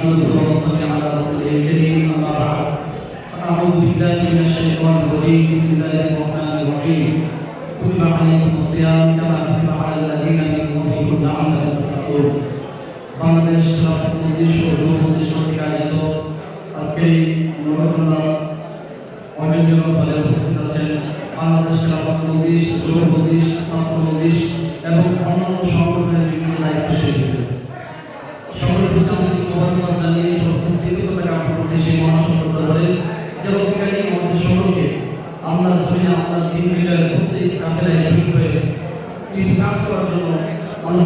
نحمده ونصلي على رسوله الكريم أما بعد أعوذ بالله من الشيطان الرجيم بسم الله الرحمن الرحيم كتب عليكم الصيام كما كتب على الذين من قبلكم لعلكم تتقون বাংলাদেশ খেলাফত মজলিস ও যুব মজলিস কর্তৃক আয়োজিত আজকের নবরত্না অভিযোগ বলে উপস্থিত আছেন বাংলাদেশ খেলাফত মজলিস, যুব মজলিস, ছাত্র মজলিস এবং অন্যান্য সংগঠনের বিভিন্ন দায়িত্বশীল সকলের প্রতি আমাদের মোবারকবাদ জানিয়ে কৃতজ্ঞতা জ্ঞাপন করছি সেই মহাসংকট দরবারে যে রক্ষাকারী আমাদের সকলকে আল্লাহর জমিনে আল্লাহর দ্বীন বিজয়ের প্রত্যেক কাফেলায় শরীক হয়ে কিছু কাজ করার জন্য আল্লাহ